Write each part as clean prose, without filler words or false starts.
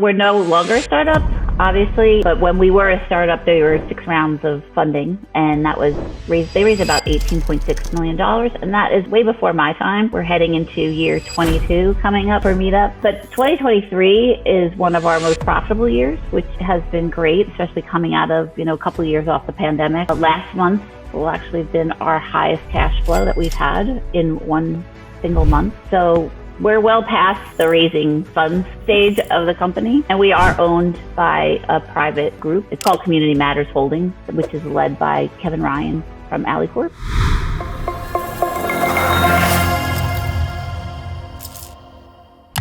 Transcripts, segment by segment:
We're no longer a startup, obviously, but when we were a startup, there were 6 rounds of funding, and they raised about $18.6 million, and that is way before my time. We're heading into year 22 coming up for Meetup, but 2023 is one of our most profitable years, which has been great, especially coming out of, a couple of years off the pandemic. Last month will actually have been our highest cash flow that we've had in one single month. So we're well past the raising funds stage of the company, and we are owned by a private group. It's called Community Matters Holdings, which is led by Kevin Ryan from Alicorp.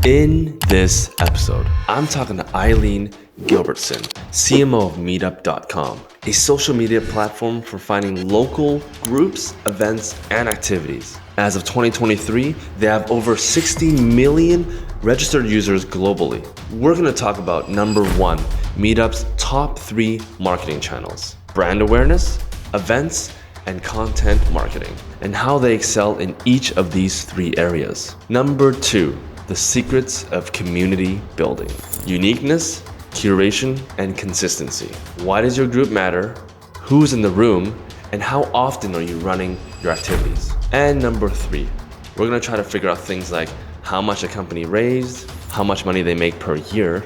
In this episode, I'm talking to Eileen Gilbertson, CMO of Meetup.com, a social media platform for finding local groups, events, and activities. As of 2023, they have over 60 million registered users globally. We're going to talk about number 1, Meetup's top 3 marketing channels: brand awareness, events, and content marketing, and how they excel in each of these 3 areas. Number 2, the secrets of community building: uniqueness, curation, and consistency. Why does your group matter? Who's in the room? And how often are you running your activities? And number 3, we're gonna try to figure out things like how much a company raised, how much money they make per year,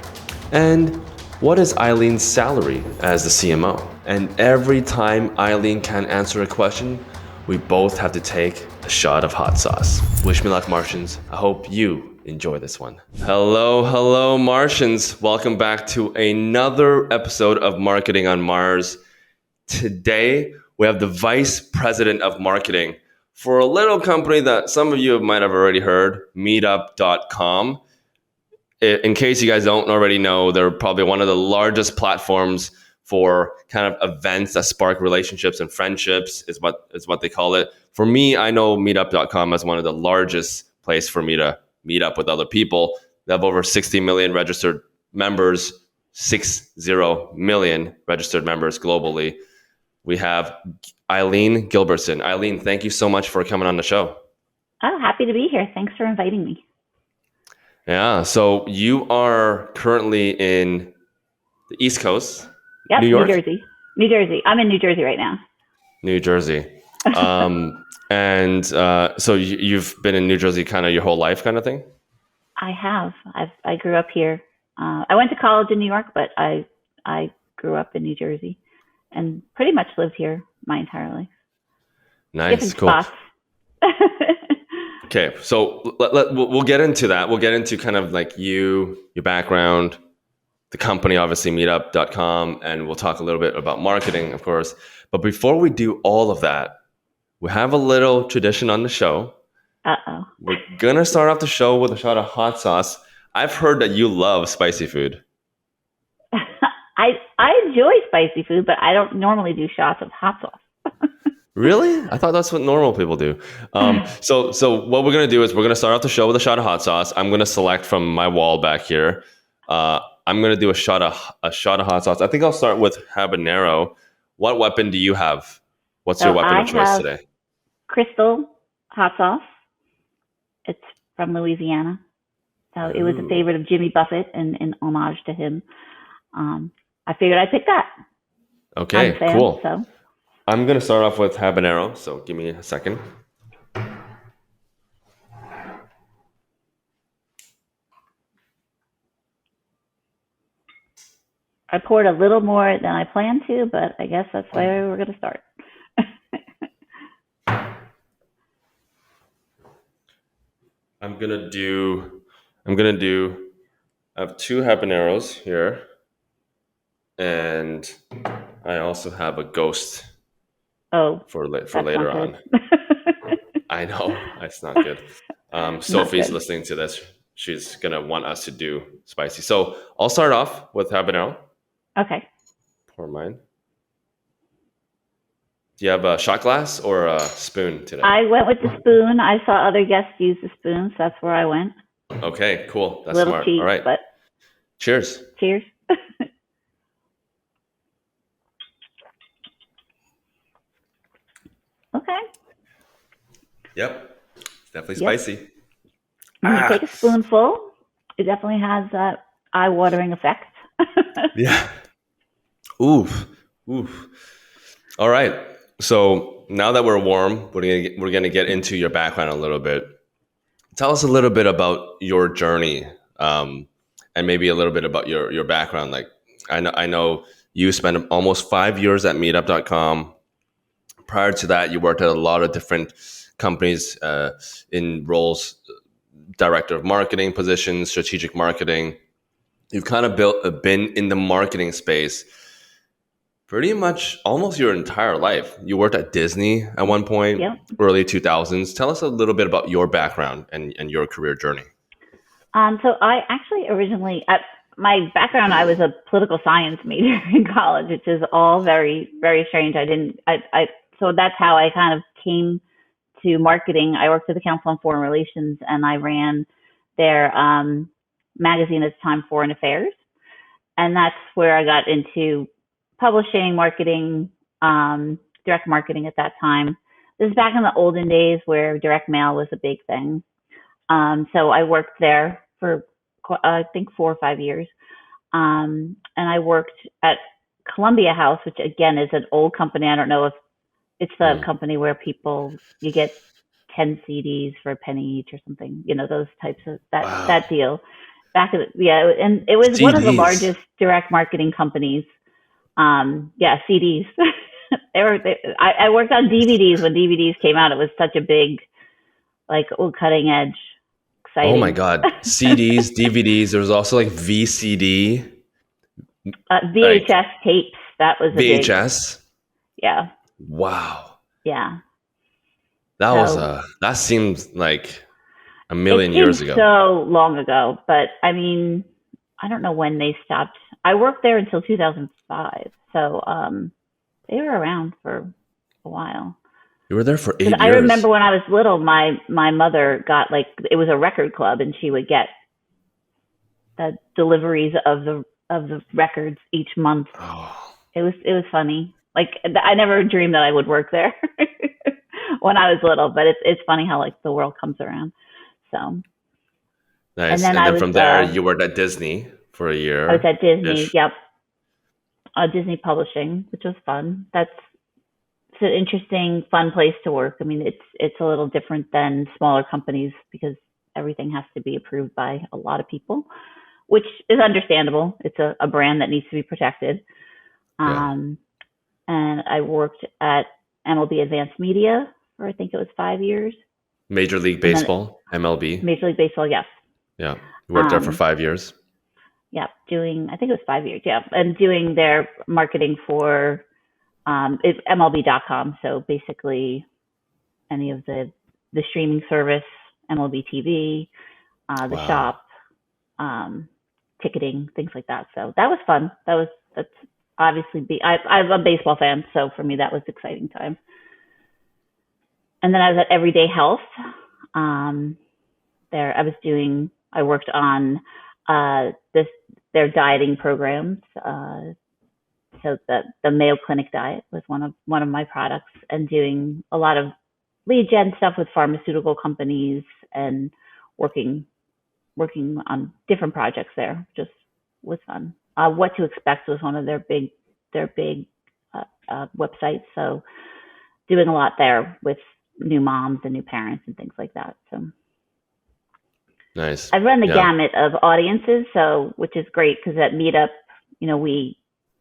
and what is Eileen's salary as the CMO? And every time Eileen can't answer a question, we both have to take a shot of hot sauce. Wish me luck, Martians. I hope you enjoy this one. Hello, Martians. Welcome back to another episode of Marketing on Mars. Today, we have the Vice President of Marketing for a little company that some of you might have already heard, Meetup.com. In case you guys don't already know, they're probably one of the largest platforms for kind of events that spark relationships and friendships is what they call it. For me, I know Meetup.com as one of the largest place for me to meet up with other people. They have over 60 million registered members, 60 million registered members globally. We have Eileen Gilbertson. Eileen, thank you so much for coming on the show. Oh, happy to be here. Thanks for inviting me. Yeah, so you are currently in the East Coast. Yep, New York? New Jersey. I'm in New Jersey right now. New Jersey. So you've been in New Jersey kind of your whole life kind of thing? I have. I grew up here. I went to college in New York, but I grew up in New Jersey and pretty much lived here my entire life. Nice, different cool. Spots. Okay, so we'll get into that. We'll get into kind of like your background, the company, obviously, Meetup.com, and we'll talk a little bit about marketing, of course. But before we do all of that, we have a little tradition on the show. Uh-oh. We're going to start off the show with a shot of hot sauce. I've heard that you love spicy food. I enjoy spicy food, but I don't normally do shots of hot sauce. Really? I thought that's what normal people do. So what we're going to do is we're going to start off the show with a shot of hot sauce. I'm going to select from my wall back here. I'm going to do a shot of hot sauce. I think I'll start with habanero. What weapon do you have? What's your weapon of choice today? Crystal hot sauce. It's from Louisiana. So it was a favorite of Jimmy Buffett in homage to him. I figured I'd pick that. Okay, fan, cool. So. I'm going to start off with habanero, so give me a second. I poured a little more than I planned to, but I guess that's where we're going to start. I'm gonna do. I have 2 habaneros here, and I also have a ghost. Oh, for later on. I know it's not good. Sophie's listening to this. She's gonna want us to do spicy. So I'll start off with habanero. Okay. Pour mine. Do you have a shot glass or a spoon today? I went with the spoon. I saw other guests use the spoon, so that's where I went. Okay, cool. That's little smart. cheap, all right. But cheers. Cheers. Okay. Yep. It's definitely spicy. When you take a spoonful, it definitely has that eye-watering effect. Yeah. Oof. Oof. All right. So now that we're warm, we're gonna get into your background a little bit. Tell us a little bit about your journey, and maybe a little bit about your background. Like, I know you spent almost 5 years at Meetup.com. Prior to that, you worked at a lot of different companies in roles, director of marketing positions, strategic marketing. You've kind of been in the marketing space pretty much almost your entire life. You worked at Disney at one point, Yep. early 2000s. Tell us a little bit about your background and your career journey. So I actually originally, my background, I was a political science major in college, which is all very, very strange. So that's how I kind of came to marketing. I worked at the Council on Foreign Relations, and I ran their magazine at the time, Foreign Affairs. And that's where I got into publishing, marketing, direct marketing at that time. This is back in the olden days where direct mail was a big thing. So I worked there for, I think, 4 or 5 years. And I worked at Columbia House, which again is an old company. I don't know if it's the company where you get 10 CDs for a penny each or something, those types of, Wow. that deal. And it was CDs. One of the largest direct marketing companies. CDs. I worked on DVDs when DVDs came out. It was such a big, cutting edge, exciting. Oh my God. CDs, DVDs. There was also like VCD. VHS tapes. That was a VHS. big, yeah. Wow. Yeah. That seems like a million years ago. So long ago, but I mean, I don't know when they stopped. I worked there until 2005. So they were around for a while. You were there for 8 years. I remember when I was little, my mother got it was a record club, and she would get the deliveries of the records each month. Oh. It was funny. I never dreamed that I would work there when I was little, but it's funny how the world comes around. So nice. And then from there, you worked at Disney for a year. I was at Disney. Yep. Disney Publishing, which was fun. It's an interesting, fun place to work. I mean, it's a little different than smaller companies because everything has to be approved by a lot of people, which is understandable. It's a brand that needs to be protected. Yeah. And I worked at MLB Advanced Media for, I think it was 5 years. Major League Baseball, MLB. Major League Baseball, yes. Yeah. You worked there for 5 years. Yeah, I think it was 5 years, yeah. And doing their marketing for it's MLB.com. So basically any of the streaming service, MLB TV, the shop, ticketing, things like that. So that was fun. That's obviously, I'm a baseball fan. So for me, that was an exciting time. And then I was at Everyday Health. There I worked on their dieting programs. So the Mayo Clinic diet was one of my products, and doing a lot of lead gen stuff with pharmaceutical companies and working on different projects there. Just was fun. What to Expect was one of their big websites. So doing a lot there with new moms and new parents and things like that. So nice. I've run the gamut of audiences, so which is great because at Meetup,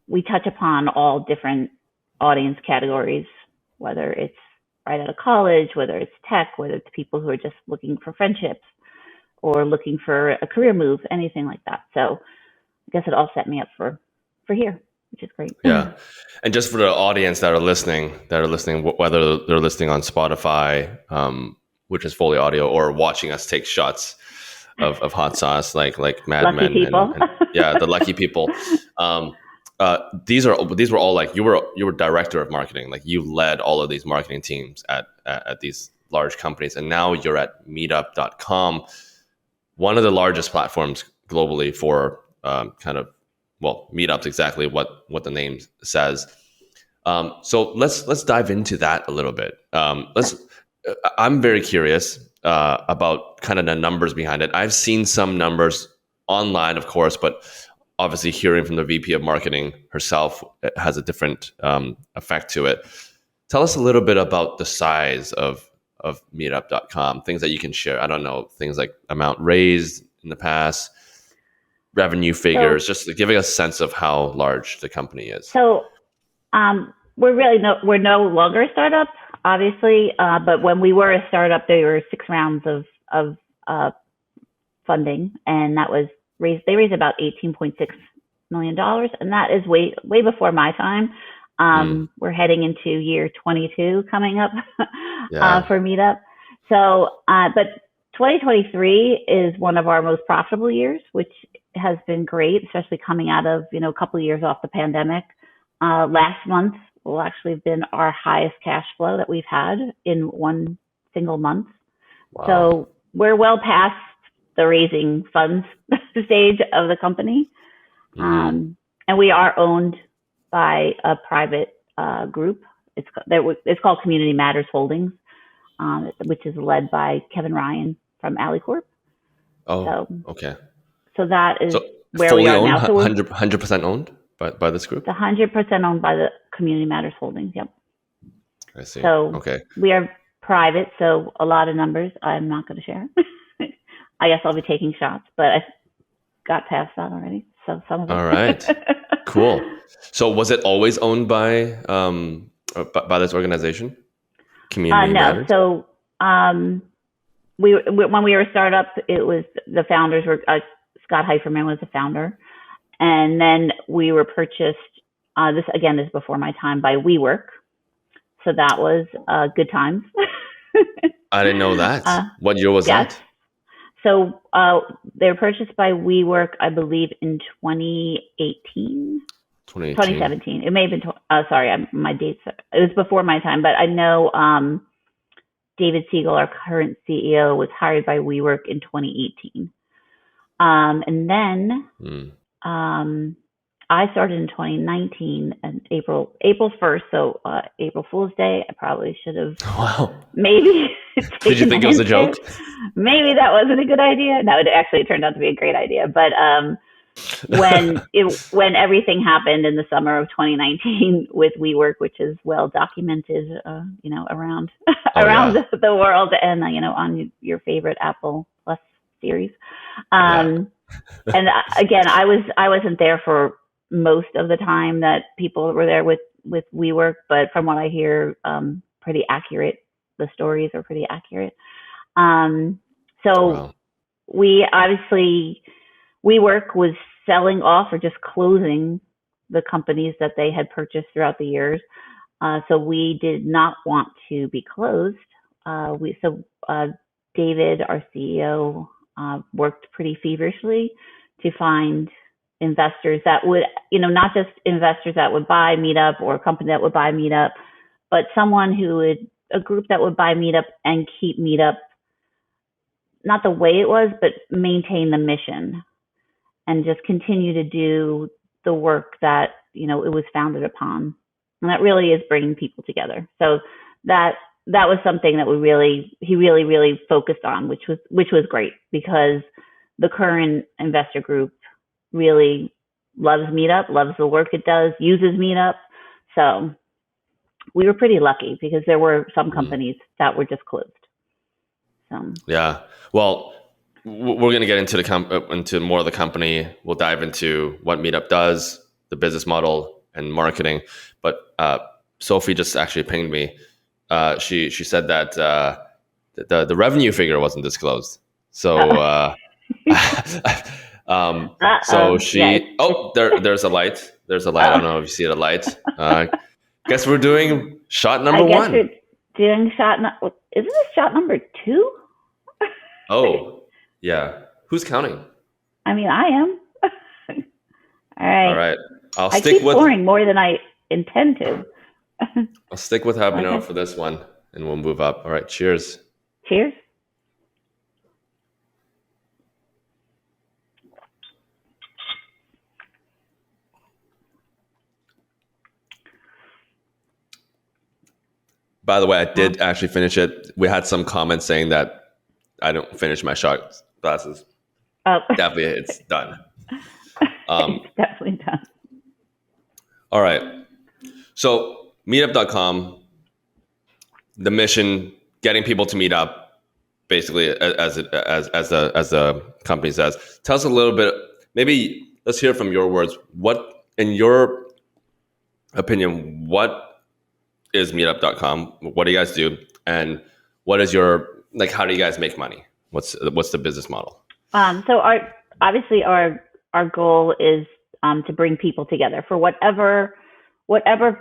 we touch upon all different audience categories, whether it's right out of college, whether it's tech, whether it's people who are just looking for friendships or looking for a career move, anything like that. So I guess it all set me up for here, which is great. Yeah. And just for the audience that are listening, whether they're listening on Spotify, which is fully audio, or watching us take shots of hot sauce, like Mad Lucky Men. people. And the lucky people. These were all you were director of marketing. Like you led all of these marketing teams at these large companies. And now you're at meetup.com, one of the largest platforms globally for meetups, exactly what the name says. So let's dive into that a little bit. I'm very curious about kind of the numbers behind it. I've seen some numbers online, of course, but obviously hearing from the VP of marketing herself has a different effect to it. Tell us a little bit about the size of meetup.com, things that you can share. I don't know, things like amount raised in the past, revenue figures, just giving a sense of how large the company is. So we're no longer a startup, obviously, but when we were a startup, there were 6 rounds of funding, and that was they raised about $18.6 million, and that is way before my time. We're heading into year 22 coming up for Meetup. So, but 2023 is one of our most profitable years, which has been great, especially coming out of, a couple of years off the pandemic. Last month will actually have been our highest cash flow that we've had in one single month. Wow. So we're well past the raising funds stage of the company. And we are owned by a private group. It's called Community Matters Holdings, which is led by Kevin Ryan from Alicorp. Oh, okay. So that is where fully we are owned, now. So 100% owned by this group? It's 100% owned by the Community Matters Holdings, yep. I see. So okay. We are private, so a lot of numbers I'm not going to share. I guess I'll be taking shots, but I got past that already. So some of it. All right. Cool. So was it always owned by this organization? Community Matters? No. So when we were a startup, it was the founders were Scott Heiferman was the founder, and then we were purchased. This again is before my time by WeWork, so that was good times. I didn't know that. What year was that? So they were purchased by WeWork, I believe, in 2018. 2017. It may have been, my dates, it was before my time, but I know David Siegel, our current CEO, was hired by WeWork in 2018. And then I started in 2019 and April 1st. So April Fool's Day, I probably should have maybe. Did you think it was a joke? Maybe that wasn't a good idea. No, it actually turned out to be a great idea. But when everything happened in the summer of 2019 with WeWork, which is well documented, around the world, and on your favorite Apple Plus series. And again, I wasn't there for most of the time that people were there with WeWork, but from what I hear, pretty accurate. The stories are pretty accurate. We obviously, WeWork was selling off or just closing the companies that they had purchased throughout the years. So we did not want to be closed. David, our CEO, worked pretty feverishly to find investors that would, not just investors that would buy Meetup or a company that would buy Meetup, but a group that would buy Meetup and keep Meetup, not the way it was, but maintain the mission and just continue to do the work that, it was founded upon. And that really is bringing people together. So that was something that he really focused on, which was great because the current investor group really loves Meetup, loves the work it does, uses Meetup. So we were pretty lucky because there were some companies that were just closed. So yeah, well, we're going to get into more of the company. We'll dive into what Meetup does, the business model, and marketing. But Sophie just actually pinged me. She said that the revenue figure wasn't disclosed. So so she there's a light. There's a light. I don't know if you see the light. Guess we're doing shot number one. We're doing isn't this shot number 2? Oh, yeah. Who's counting? I mean, I am. All right. I keep pouring more than I intend to. I'll stick with habanero for this one, and we'll move up. All right. Cheers. Cheers. By the way, I did actually finish it. We had some comments saying that I don't finish my shot glasses. Oh, Definitely, it's done. it's definitely done. All right. So meetup.com, the mission, getting people to meet up, basically as the company says. Tell us a little bit, maybe let's hear from your words. What, in your opinion, what is meetup.com? What do you guys do? And what is your, like, how do you guys make money? What's the business model? So our goal is to bring people together for whatever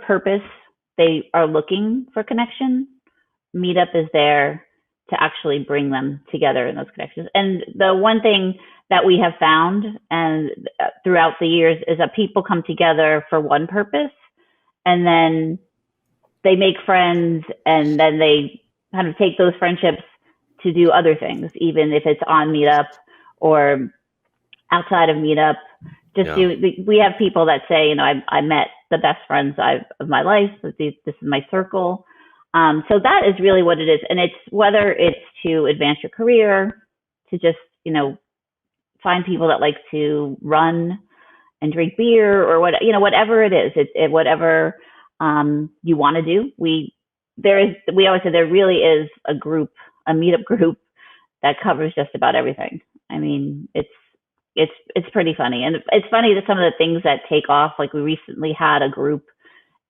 purpose they are looking for connection. Meetup is there to actually bring them together in those connections. And the one thing that we have found and throughout the years is that people come together for one purpose, and then they make friends, and then they kind of take those friendships to do other things, even if it's on Meetup or outside of Meetup. We have people that say, I met the best friends of my life. This is my circle. So that is really what it is. And it's whether it's to advance your career, to just, find people that like to run and drink beer, or whatever it is, whatever you want to do. We always say there really is a Meetup group that covers just about everything. I mean, it's pretty funny. And it's funny that some of the things that take off, like we recently had a group,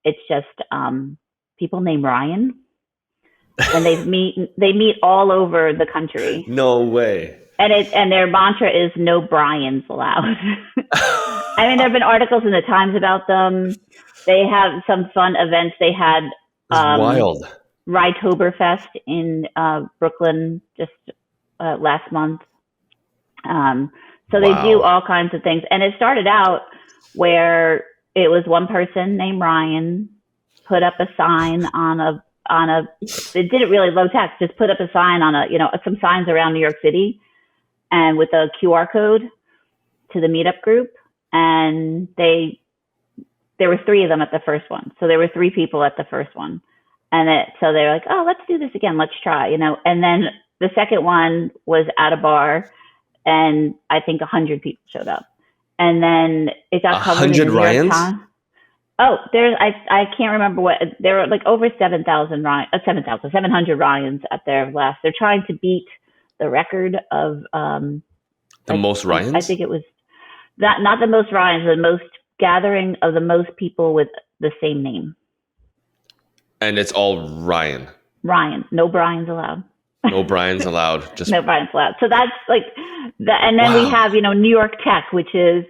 it's just people named Ryan, and they meet all over the country. No way. And their mantra is no Bryans allowed. I mean, there have been articles in the Times about them. They have some fun events. They had wild Rytoberfest in Brooklyn just last month. So they do all kinds of things. And it started out where it was one person named Ryan put up a sign it did it really low tech, just put up a sign on some signs around New York City, and with a QR code to the Meetup group. And there were 3 of them at the first one. So there were 3 people at the first one. And so they're like, oh, let's do this again. Let's try, And then the second one was at a bar, and I think 100 people showed up. And then it got covered in the New York Times. Oh, I can't remember what, there were like over 700 Ryans at their last. They're trying to beat the record of the most Ryans. I think it was not the most Ryans, the most gathering of the most people with the same name. And it's all Ryan. Ryan, no Bryans allowed. No Bryans allowed. Just no Bryans allowed. So that's like that. And then we have, New York Tech, which is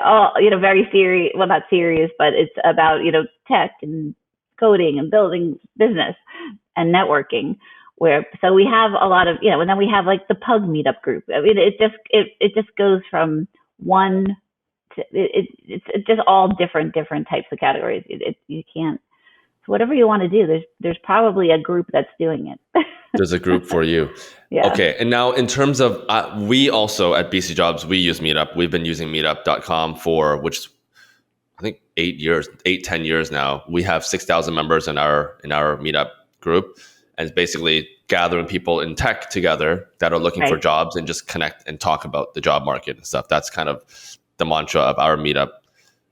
all, very serious. Well, not serious, but it's about, tech and coding and building business and networking. So we have a lot of, and then we have like the Pug Meetup group. I mean, it just goes from one to, it's just all different types of categories. You can't, whatever you want to do, there's probably a group that's doing it. There's a group for you. Yeah. Okay. And now in terms of, we also at BC Jobs, we use Meetup. We've been using meetup.com for, which I think 10 years now. We have 6,000 members in our Meetup group. And it's basically gathering people in tech together that are looking for jobs and just connect and talk about the job market and stuff. That's kind of the mantra of our Meetup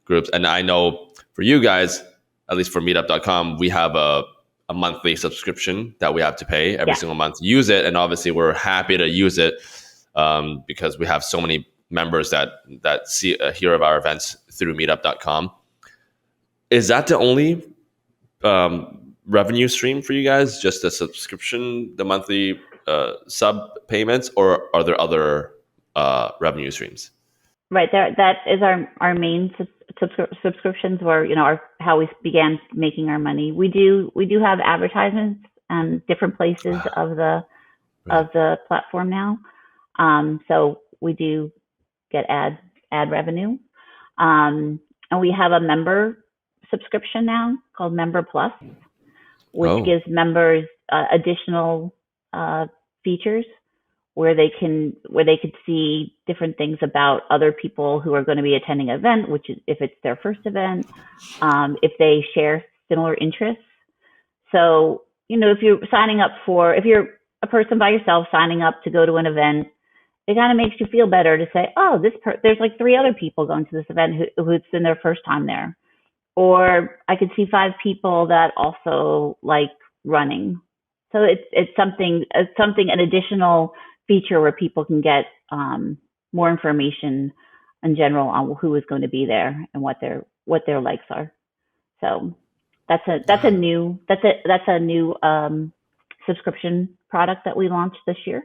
groups. And I know for you guys, at least for meetup.com, we have a monthly subscription that we have to pay every single month to use it. And obviously we're happy to use it because we have so many members that hear of our events through meetup.com. Is that the only revenue stream for you guys? Just the subscription, the monthly sub payments, or are there other revenue streams? Right. That is our main subscriptions were, how we began making our money. We do have advertisements different places of the platform now. So we do get ad revenue. And we have a member subscription now called Member Plus, which gives members additional features where they could see different things about other people who are going to be attending an event, which is if it's their first event, if they share similar interests. So, if you're a person by yourself signing up to go to an event, it kind of makes you feel better to say, oh, there's like 3 other people going to this event who's been their first time there. Or I could see 5 people that also like running. So it's something, an additional feature where people can get more information in general on who is going to be there and what their likes are. So that's a new subscription product that we launched this year,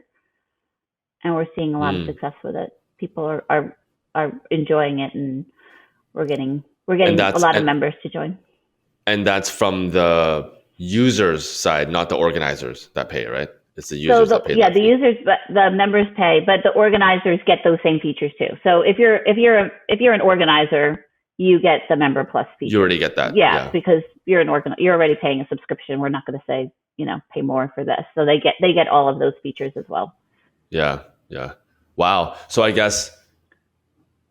and we're seeing a lot of success with it. People are enjoying it, and we're getting a lot of members to join. And that's from the users side, not the organizers that pay, right? It's the users that pay. Yeah, the users, but the members pay, but the organizers get those same features too. So if you're an organizer, you get the Member Plus feature. You already get that. Yeah. Because you're already paying a subscription. We're not going to say, pay more for this. So they get all of those features as well. Yeah. Wow. So I guess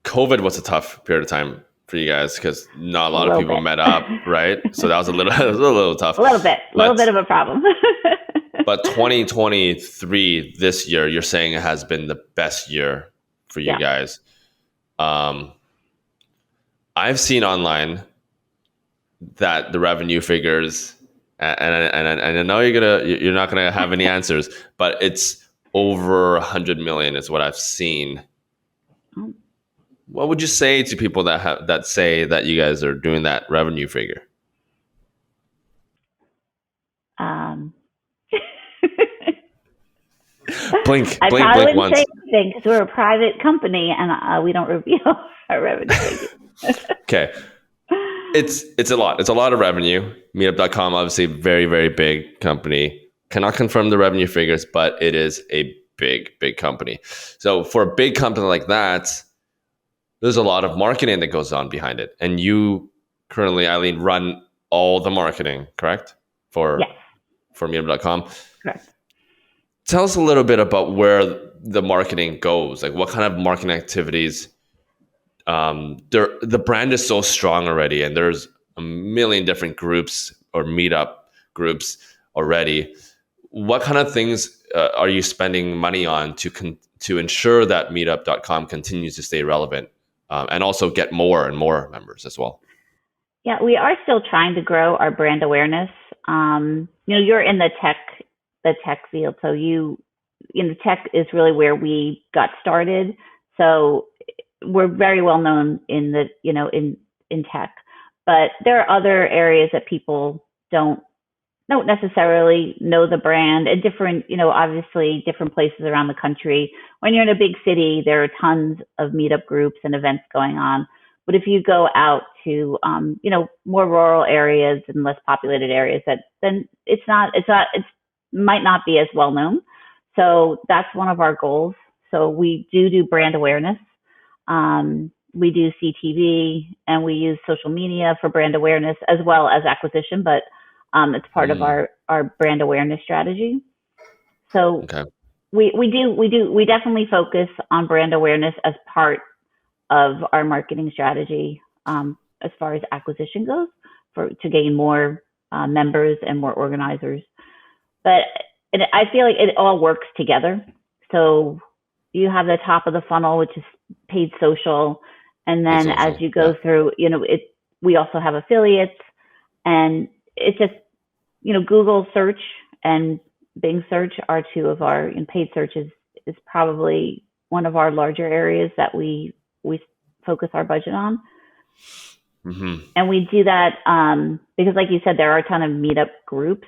COVID was a tough period of time for you guys because not a lot of people met up, right? So that was a little tough. A little bit of a problem. But 2023, this year, you're saying it has been the best year for you guys. I've seen online that the revenue figures, and I know you're not gonna have any answers, but it's over 100 million is what I've seen. What would you say to people that say that you guys are doing that revenue figure? Blink I probably wouldn't once. say anything because we're a private company and we don't reveal our revenue figures. Okay. It's a lot. It's a lot of revenue. Meetup.com, obviously, very, very big company. Cannot confirm the revenue figures, but it is a big, big company. So for a big company like that, there's a lot of marketing that goes on behind it. And you currently, Eileen, run all the marketing, correct? For Meetup.com. Correct. Tell us a little bit about where the marketing goes. Like what kind of marketing activities? The brand is so strong already, and there's a million different groups or meetup groups already. What kind of things are you spending money on to ensure that Meetup.com continues to stay relevant and also get more and more members as well? Yeah, we are still trying to grow our brand awareness. You're in the tech field, so tech is really where we got started. So we're very well known in tech, but there are other areas that people don't necessarily know the brand, and different, obviously different places around the country. When you're in a big city, there are tons of meetup groups and events going on. But if you go out to, more rural areas and less populated areas, then it might not be as well known. So that's one of our goals. So we do brand awareness. We do CTV, and we use social media for brand awareness as well as acquisition, but it's part of our brand awareness strategy. So we definitely focus on brand awareness as part of our marketing strategy as far as acquisition goes, to gain more members and more organizers. But I feel like it all works together. So you have the top of the funnel, which is paid social, and then as you go through, we also have affiliates, and it's just, Google search and Bing search are two of our, and paid search is probably one of our larger areas that we focus our budget on. Mm-hmm. And we do that because, like you said, there are a ton of meetup groups.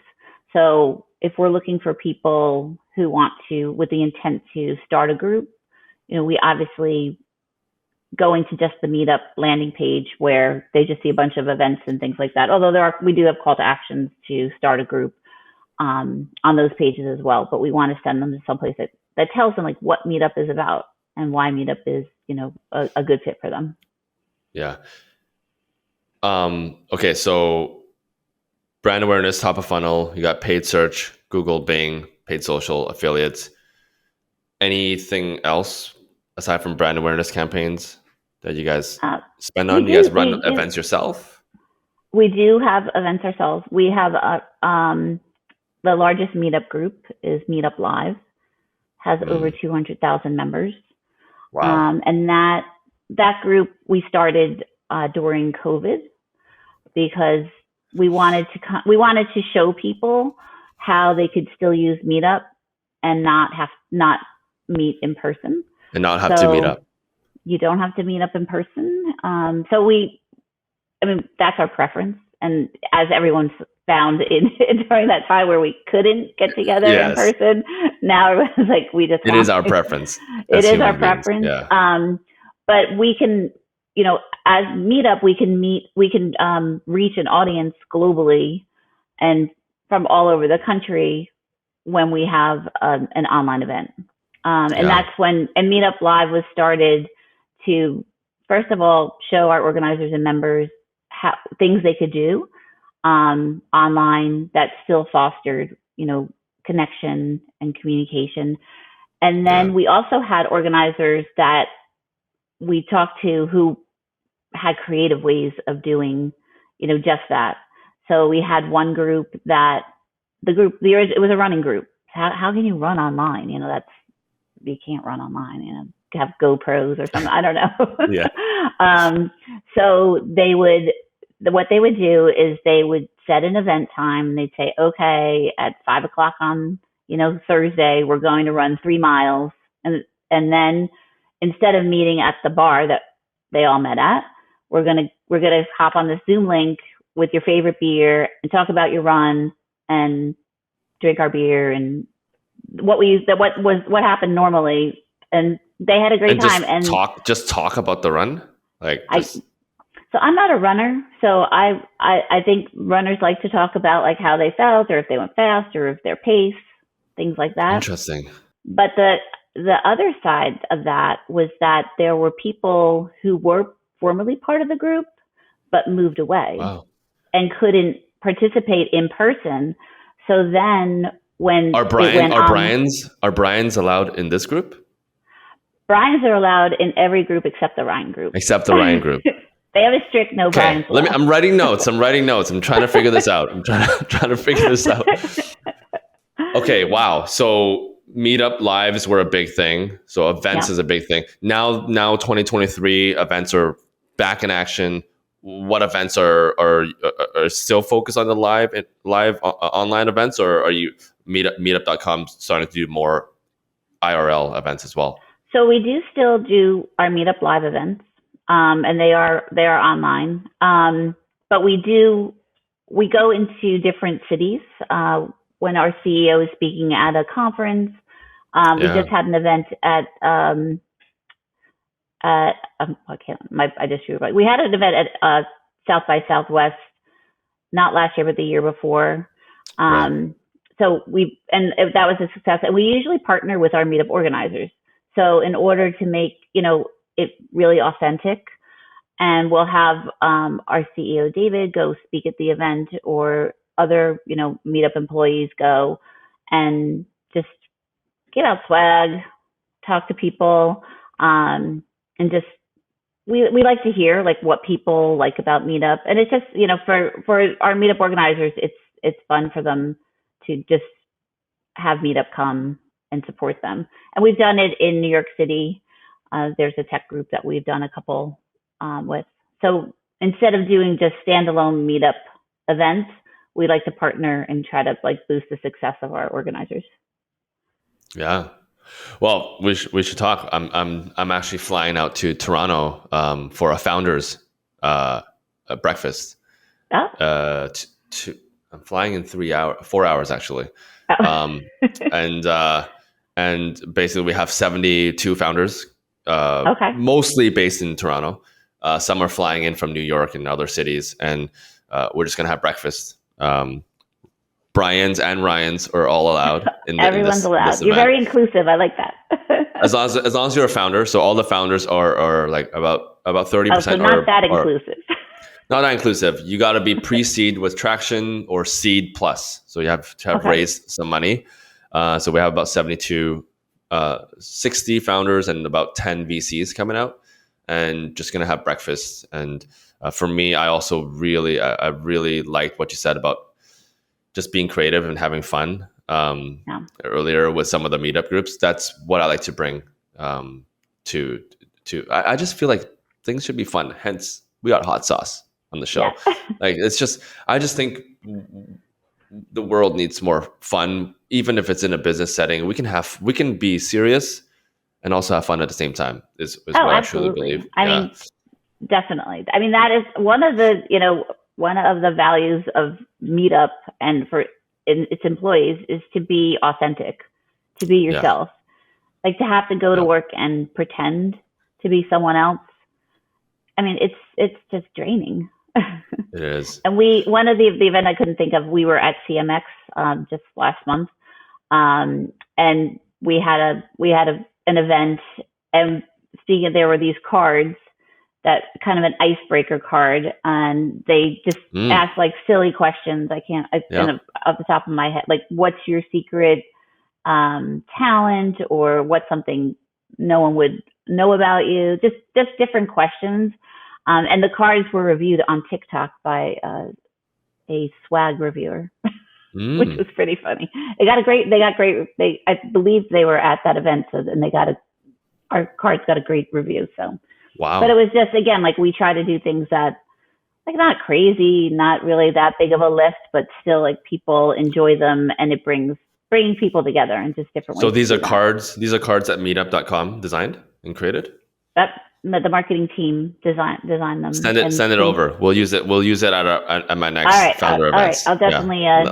So if we're looking for people who want to, with the intent to start a group, we obviously go into just the meetup landing page where they just see a bunch of events and things like that. Although we do have call to actions to start a group on those pages as well. But we want to send them to someplace that tells them like what meetup is about and why meetup is, a good fit for them. Yeah. Okay. So brand awareness, top of funnel, you got paid search, Google, Bing, paid social, affiliates. Anything else aside from brand awareness campaigns that you guys spend on? You guys run events yourself? We do have events ourselves. We have the largest meetup group is Meetup Live. has over 200,000 members. Wow. And that group we started during COVID because we wanted to show people how they could still use Meetup and not meet in person. And not have to meet up. You don't have to meet up in person. That's our preference. And as everyone's found during that time where we couldn't get together in person, now everyone's like, it is our preference. It is our preference. Yeah. But we can, as Meetup, we can reach an audience globally and from all over the country when we have an online event. And that's when Meetup Live was started to, first of all, show our organizers and members things they could do online that still fostered, connection and communication. And then we also had organizers that we talked to who had creative ways of doing, just that. So we had one group it was a running group. How can you run online? You can't run online, have GoPros or something. I don't know. Yeah. So what they would do is they would set an event time and they'd say, okay, at 5:00 on, Thursday, we're going to run 3 miles. And then instead of meeting at the bar that they all met at, we're going to hop on this Zoom link with your favorite beer and talk about your run and drink our beer and what happened normally. And they had a great time. And talk about the run. So I'm not a runner. So I think runners like to talk about like how they felt or if they went fast or if their pace, things like that. Interesting. But the other side of that was that there were people who were formerly part of the group, but moved away and couldn't participate in person. So then when Are Brian's allowed in this group? Brian's are allowed in every group except the Ryan group. Except the Ryan group. They have a strict no Brian's. I'm writing notes. I'm trying to figure this out. Okay, wow. So Meetup lives were a big thing. So events is a big thing. Now 2023 events are back in action. What events are still focused on the live online events, or are you Meetup.com starting to do more IRL events as well? So we do still do our Meetup live events, and they are online. But we go into different cities when our CEO is speaking at a conference. We just had an event at we had an event at South by Southwest, not last year, but the year before. So that was a success. And we usually partner with our Meetup organizers. So in order to make, it really authentic, and we'll have our CEO, David, go speak at the event, or other, Meetup employees go and just give out swag, talk to people, and just, we like to hear like what people like about Meetup. And it's just, for our Meetup organizers, it's fun for them to just have Meetup come and support them. And we've done it in New York City. There's a tech group that we've done a couple with. So instead of doing just standalone Meetup events, we like to partner and try to like boost the success of our organizers. Yeah. Well, we should talk. I'm actually flying out to Toronto for a founders breakfast. Oh. I'm flying in 4 hours actually. Oh. And basically we have 72 founders, mostly based in Toronto. Some are flying in from New York and other cities, and we're just gonna have breakfast. Brian's and Ryan's are all allowed. Everyone's allowed. You're very inclusive. I like that. as long as you're a founder, so all the founders are like about 30%. So not that inclusive. Not that inclusive. You got to be pre-seed with traction or seed plus. So you have to have raised some money. So we have about 60 founders and about 10 VCs coming out, and just going to have breakfast. And for me, I also really liked what you said about just being creative and having fun. Yeah. earlier with some of the meetup groups. That's what I like to bring to I just feel like things should be fun. Hence, we got hot sauce on the show. Yeah. Like I just think the world needs more fun, even if it's in a business setting. We can be serious and also have fun at the same time. Is what I truly Absolutely. believe. I mean, definitely. I mean, that is one of the values of Meetup and for its employees is to be authentic, to be yourself. Like to have to go to work and pretend to be someone else. I mean, it's just draining. It is. And one of the event I couldn't think of, we were at CMX just last month, and we had an event, and speaking of, there were these cards that kind of an icebreaker card, and they just asked like silly questions. I can't off the top of my head, like what's your secret talent, or what's something no one would know about you, just different questions. And the cards were reviewed on TikTok by a swag reviewer, which was pretty funny. I believe they were at that event, and our cards got a great review. So, wow. But it was just, again, like we try to do things that, like, not crazy, not really that big of a lift, but still like people enjoy them, and it bringing people together in just different ways. So these are cards that meetup.com designed and created? The marketing team designed them. Send it over. We'll use it at my next founder events. All right. I'll definitely I'll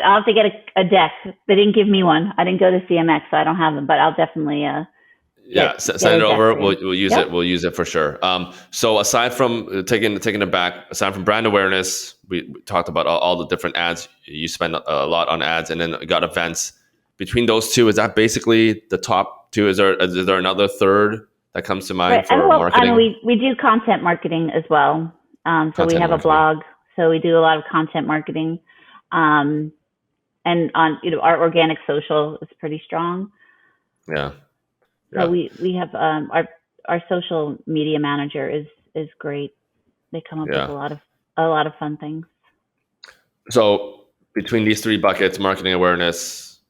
have to get a deck. They didn't give me one. I didn't go to CMX, so I don't have them, but I'll definitely send it over. We'll use it. We'll use it for sure. So aside from taking it back, aside from brand awareness, we talked about all the different ads. You spend a lot on ads, and then got events. Between those two, is that basically the top two? Is there another third that comes to mind for marketing? And we do content marketing as well. So we have a blog, so we do a lot of content marketing. And on our organic social is pretty strong. Yeah. So we have our social media manager is great. They come up with a lot of fun things. So between these three buckets, marketing awareness,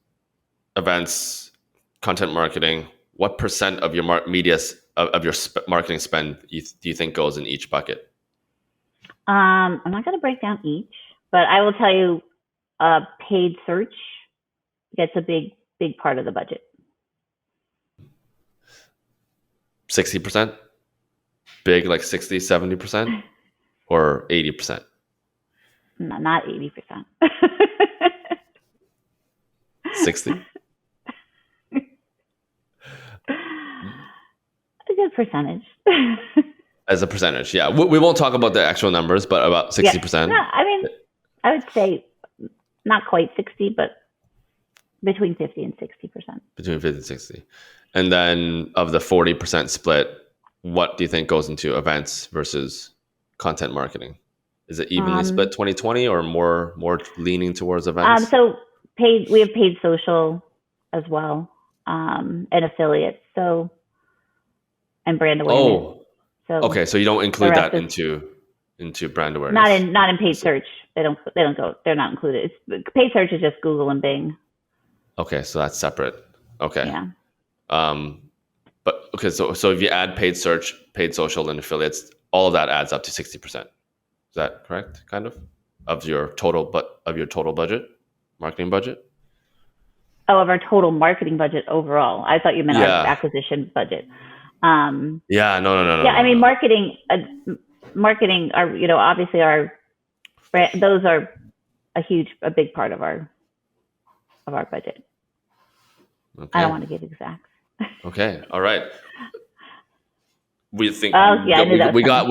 events, content marketing, what % of your of your marketing spend do you think goes in each bucket? I'm not going to break down each, but I will tell you, paid search gets a big part of the budget. 60%? Big, like 60, 70%? Or 80%? No, not 80%. 60? A good percentage. As a percentage, yeah. We won't talk about the actual numbers, but about 60%. Yeah. No, I mean, I would say not quite 60, but between 50 and 60%. Between 50 and 60. And then of the 40% split, what do you think goes into events versus content marketing? Is it evenly split 20/20 or more leaning towards events? So we have paid social as well, and affiliates, and brand awareness. Oh, so okay. So you don't include that into brand awareness. Not in paid search. They don't go. They're not included. Paid search is just Google and Bing. Okay, so that's separate. Okay. Yeah. But okay, so if you add paid search, paid social, and affiliates, all of that adds up to 60%. Is that correct? Kind of your total budget, marketing budget. Oh, of our total marketing budget overall. I thought you meant our acquisition budget. No. Yeah, I mean, marketing are, obviously those are a big part of our budget. Okay. I don't want to give exacts. Okay. All right. We think. Oh yeah, we got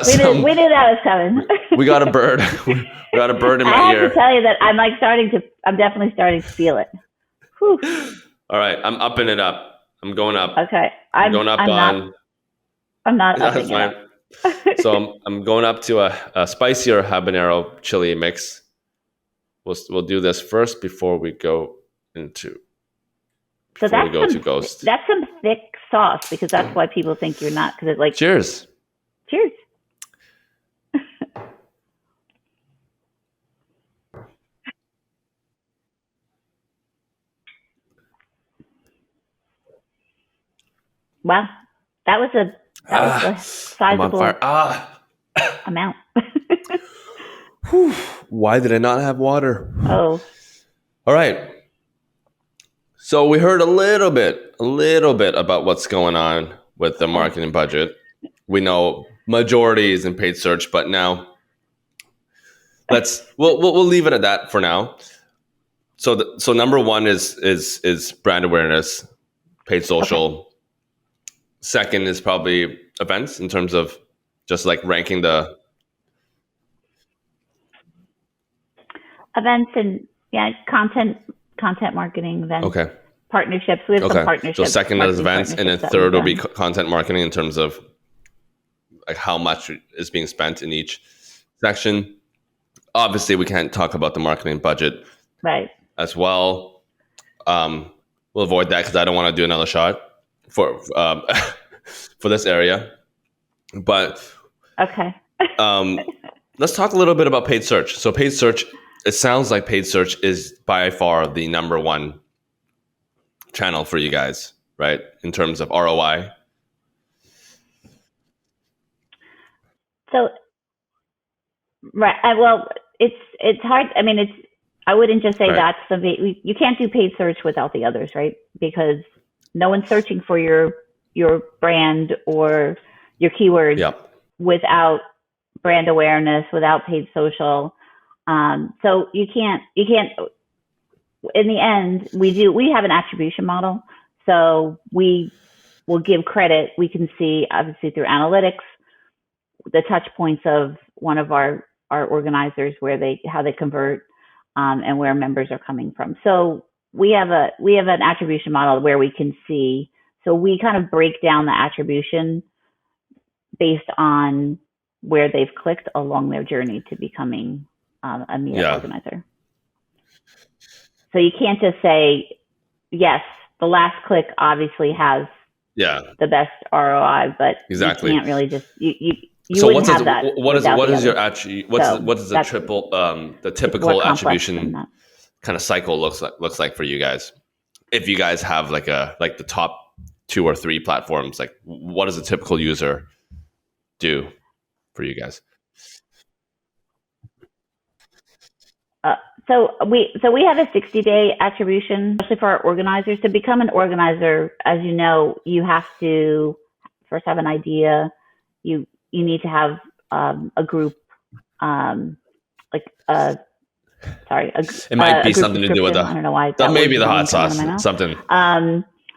some. We knew that was coming. We got a bird. We got a bird in my ear. I have to tell you that I'm definitely starting to feel it. Whew. All right, I'm upping it up. I'm going up. Okay, I'm going up on. I'm not upping it up. So I'm going up to a spicier habanero chili mix. We'll do this first before we go into. Before we go to Ghost. That's some thick sauce, because that's why people think you're not, because it's like. Cheers. Cheers. Wow, that was a I'm on sizable fire. amount. Whew. Why did I not have water? Oh, All right. So we heard a little bit about what's going on with the marketing budget. We know majority is in paid search, but now we'll leave it at that for now. So number one is brand awareness, paid social. okay. Second is probably events in terms of just like ranking the Events and content marketing, events, okay. partnerships. We have some Okay. partnerships. So second is events, and then third will be done. content marketing in terms of like how much is being spent in each section. Obviously, we can't talk about the marketing budget Right. as well. We'll avoid that because I don't want to do another shot for for this area. But Okay. let's talk a little bit about paid search. So paid search, it sounds like paid search is by far the number one channel for you guys, right? In terms of ROI. So, right. Well, it's hard. I mean, I wouldn't just say Right. that's you can't do paid search without the others, right? Because no one's searching for your brand or your keywords Yep. without brand awareness, without paid social. So you can't, in the end, we have an attribution model. So we will give credit. We can see obviously through analytics, the touch points of one of our organizers, how they convert, and where members are coming from. So we have an attribution model where we can see, so we kind of break down the attribution based on where they've clicked along their journey to becoming a meetup organizer. So you can't just say, yes, the last click obviously has the best ROI, but exactly. You can't really just you so wouldn't have that. What is the typical attribution kind of cycle looks like for you guys? If you guys have like the top 2 or 3 platforms, like what does a typical user do for you guys? So we have a 60-day attribution, especially for our organizers. To become an organizer, as you know, you have to first have an idea. You need to have a group, it might be something to do with I don't know why. Maybe the hot sauce, something. Maybe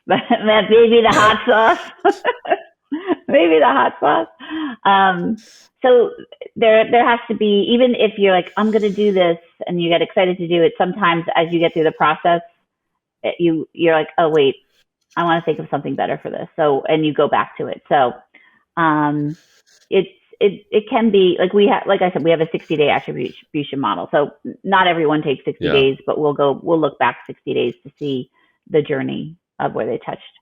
the hot sauce. Maybe the hot sauce. So there has to be, even if you're like, I'm going to do this, and you get excited to do it, sometimes as you get through the process, you're like, oh wait, I want to think of something better for this. So, and you go back to it. So, it can be like I said, we have a 60-day attribution model. So not everyone takes 60 days, but we'll look back 60 days to see the journey of where they touched.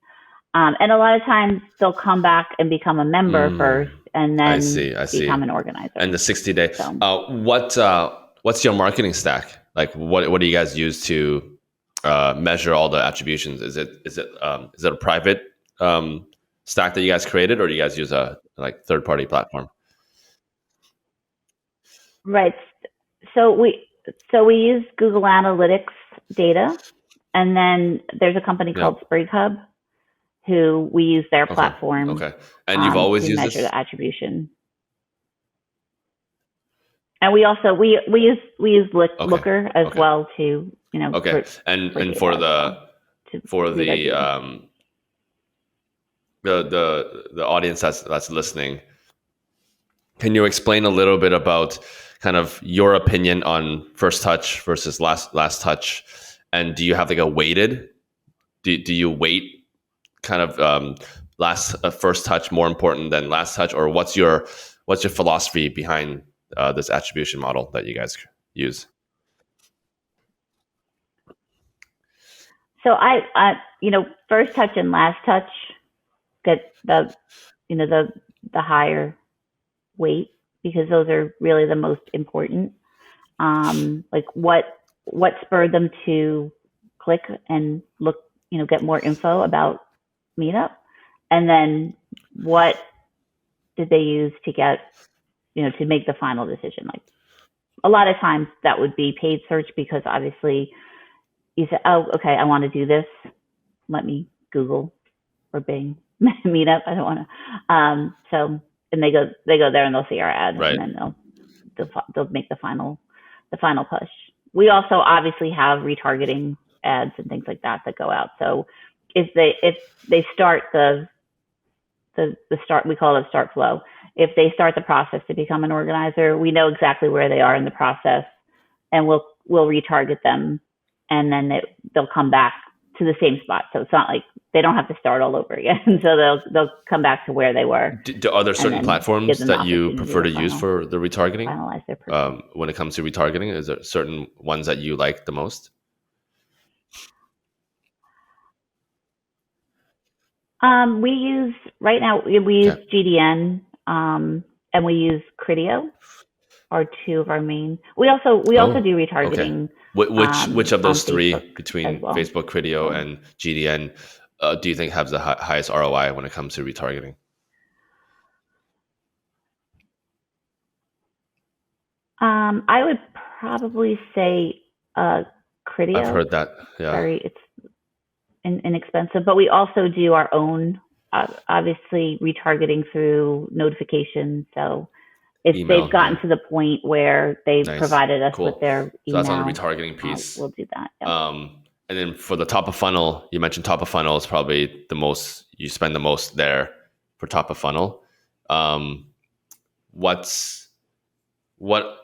And a lot of times they'll come back and become a member first, and then become an organizer. And the 60-day. So. What's your marketing stack? Like, what do you guys use to measure all the attributions? Is it a private stack that you guys created, or do you guys use a third-party platform? Right. So we use Google Analytics data, and then there's a company called SpringHub, who we use their platform. Okay. And you've always used measure the attribution. And we also we use Looker as well to Okay. And for the audience that's listening, can you explain a little bit about kind of your opinion on first touch versus last touch, and do you have like a weighted? Do you weight kind of first touch more important than last touch, or what's your philosophy behind this attribution model that you guys use? So I first touch and last touch get the higher weight, because those are really the most important. Like what spurred them to click and look, get more info about Meetup. And then what did they use to get, to make the final decision? Like a lot of times that would be paid search, because obviously you say, oh, okay, I want to do this. Let me Google or Bing Meetup. I don't want to. So, and they go there and they'll see our ads, Right. and then they'll make the final push. We also obviously have retargeting ads and things like that go out. So if they start the start, we call it a start flow. If they start the process to become an organizer, we know exactly where they are in the process, and we'll retarget them, and then they'll come back to the same spot. So it's not like they don't have to start all over again. So they'll come back to where they were. Are there certain platforms that you prefer to use for the retargeting? Finalize their when it comes to retargeting, is there certain ones that you like the most? We use GDN, and we use Criteo are two of our main. We also do retargeting. Okay. Which of those three, Facebook between well. Facebook, Criteo, and GDN, do you think has the highest ROI when it comes to retargeting? I would probably say Criteo. I've heard that. Yeah. It's inexpensive, but we also do our own, obviously retargeting through notifications. So if Email, they've gotten to the point where they've provided us with their email, so that's on the retargeting piece. We'll do that. Yep. And then for the top of funnel, you mentioned top of funnel is probably the most, you spend the most there for top of funnel. What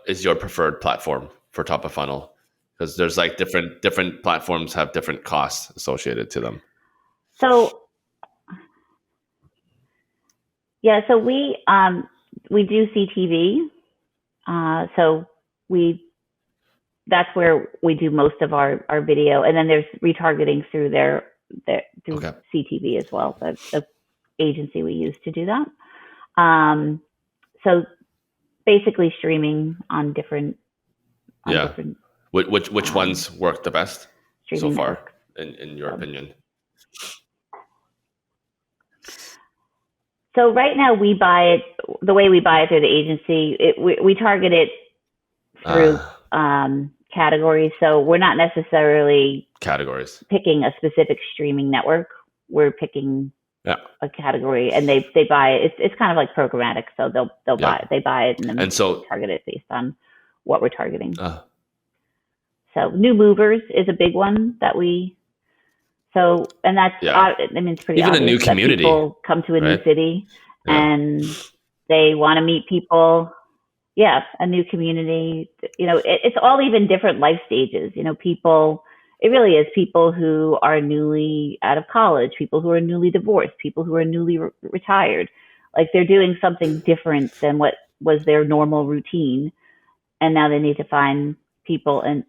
is your preferred platform for top of funnel? Because there's like different platforms have different costs associated to them. So we do CTV. So that's where we do most of our video, and then there's retargeting through CTV as well. The agency we use to do that. So basically streaming on different. Different, which ones work the best so far, networks. in your opinion? So right now we buy it the way we buy it through the agency. We target it through categories. So we're not necessarily picking a specific streaming network. We're picking a category, and they buy it. It's kind of like programmatic. So they'll buy it, and then we target it based on what we're targeting. So new movers is a big one that we. So, and that's, it's pretty even obvious. A new community. People come to a new city and they want to meet people. Yeah. A new community, it's all even different life stages, people, it really is people who are newly out of college, people who are newly divorced, people who are newly retired. Like they're doing something different than what was their normal routine. And now they need to find people, and,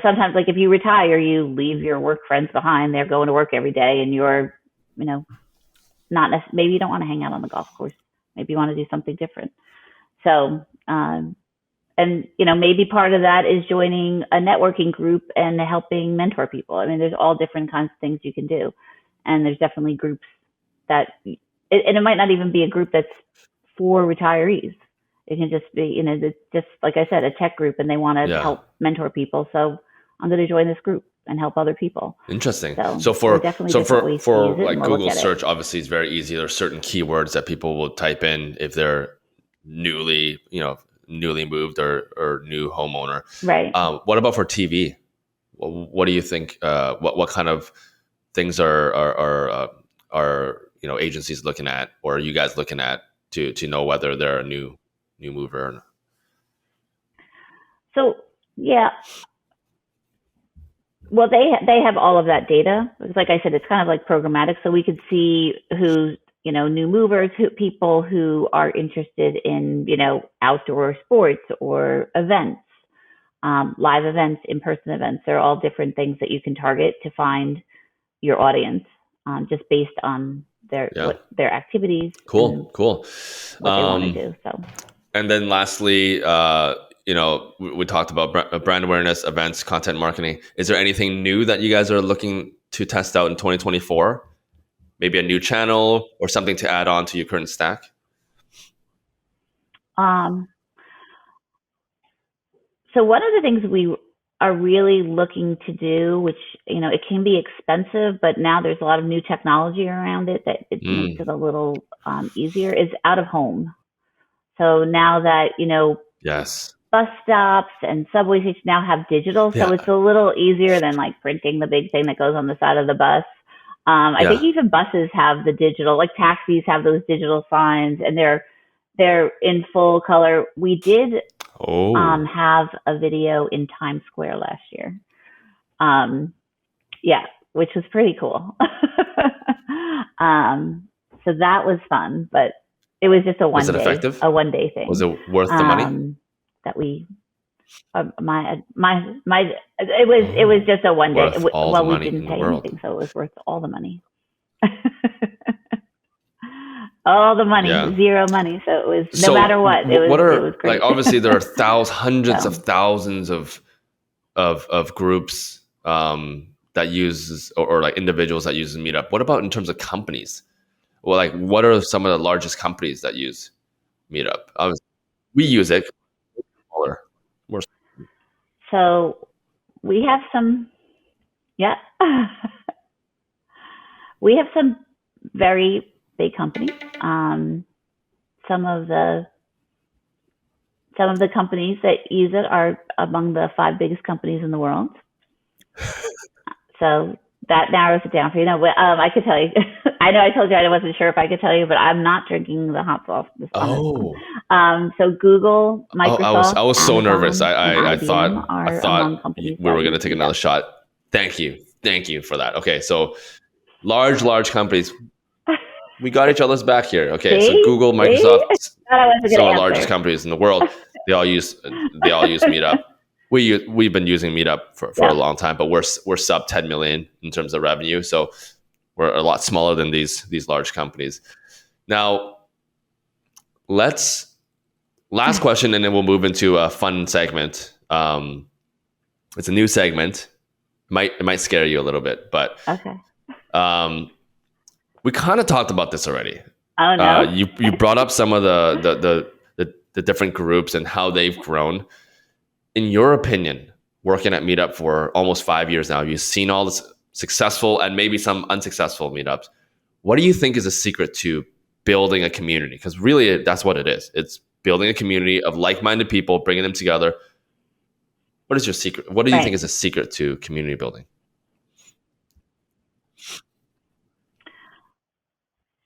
sometimes like if you retire, you leave your work friends behind. They're going to work every day, and you're, maybe you don't want to hang out on the golf course. Maybe you want to do something different. So, maybe part of that is joining a networking group and helping mentor people. I mean, there's all different kinds of things you can do. And there's definitely groups and it might not even be a group that's for retirees. It can just be, just like I said, a tech group, and they want to help mentor people. So I'm going to join this group and help other people. Interesting. So for like Google search, obviously it's very easy. There's certain keywords that people will type in if they're newly moved or new homeowner. Right. What about for TV? What do you think? What kind of things are agencies looking at, or are you guys looking at to know whether they're a new mover? So well, they have all of that data. Like I said, it's kind of like programmatic, so we could see who's new movers, people who are interested in outdoor sports or events, live events, in-person events. They're all different things that you can target to find your audience, just based on their activities. Cool. What they want to do. So. And then lastly, we talked about brand awareness, events, content marketing. Is there anything new that you guys are looking to test out in 2024? maybe a new channel or something to add on to your current stack? Um, so one of the things we are really looking to do, which, it can be expensive, but now there's a lot of new technology around it that it makes it a little easier, is out of home. So now that, Yes. bus stops and subway stations now have digital, so it's a little easier than like printing the big thing that goes on the side of the bus. I think even buses have the digital, like taxis have those digital signs, and they're in full color. We did have a video in Times Square last year. Which was pretty cool. So that was fun, but it was just a Was it effective? a 1 day thing. Was it worth the money? That we, it was just a 1 day. Worth all the we money didn't in pay the world. anything, so it was worth all the money. All the money, zero money. So it was no matter what. It was great. Like, obviously there are hundreds of thousands of groups that uses or like individuals that use Meetup. What about in terms of companies? Well, like, what are some of the largest companies that use Meetup? Obviously, we use it. More. So we have some, we have some very big companies. Some of the companies that use it are among the 5 biggest companies in the world. So that narrows it down for you. I could tell you. I know I told you I wasn't sure if I could tell you, but I'm not drinking the hot sauce this time. So Google, Microsoft. I was so nervous. I thought we were going to take another shot. Thank you for that. Okay, so large companies. We got each other's back here. Okay, so Google, Microsoft, some of the largest companies in the world. They all use Meetup. We've been using Meetup for a long time, but we're sub 10 million in terms of revenue, so we're a lot smaller than these large companies. Now, last question, and then we'll move into a fun segment. It's a new segment. It might scare you a little bit, but okay. We kind of talked about this already. Oh no! You brought up some of the different groups and how they've grown. In your opinion, working at Meetup for almost 5 years now, you've seen all this successful and maybe some unsuccessful meetups. What do you think is a secret to building a community? Because really, that's what it is. It's building a community of like-minded people, bringing them together. What is your secret? What do you think is a secret to community building?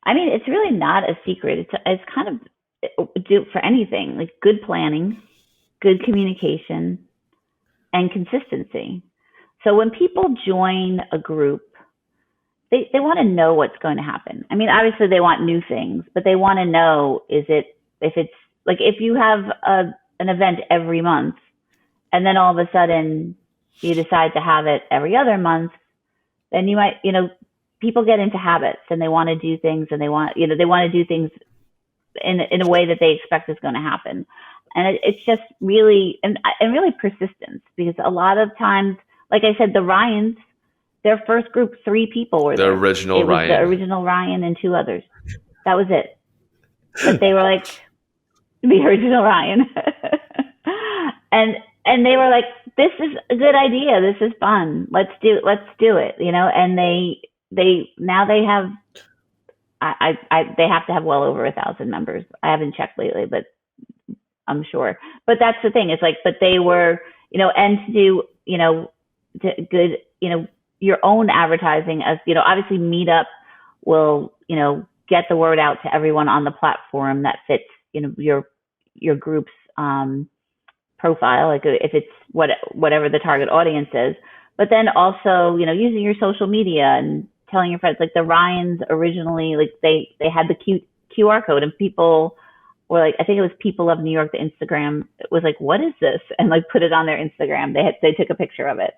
I mean, it's really not a secret. It's kind of do for anything, like good planning, good communication, and consistency. So when people join a group, they want to know what's going to happen. I mean, obviously they want new things, but they want to know if it's like, if you have an event every month and then all of a sudden you decide to have it every other month, then you might, people get into habits and they want to do things, and they want to do things in a way that they expect is going to happen. And it's just really, and really persistence, because a lot of times, like I said, the Ryans, their first group, 3 people were there. The original Ryan and 2 others. That was it. But they were like, the original Ryan. and they were like, this is a good idea. This is fun. Let's do it, and they have, they have to have well over 1,000 members. I haven't checked lately, but I'm sure. But that's the thing. It's like, but they were, and to do, good, your own advertising, as, obviously Meetup will, get the word out to everyone on the platform that fits, your group's profile, like if it's whatever the target audience is. But then also, using your social media and telling your friends, like the Ryans originally, like they had the cute QR code, and people were like, I think it was People of New York, the Instagram was like, what is this? And like put it on their Instagram. They took a picture of it.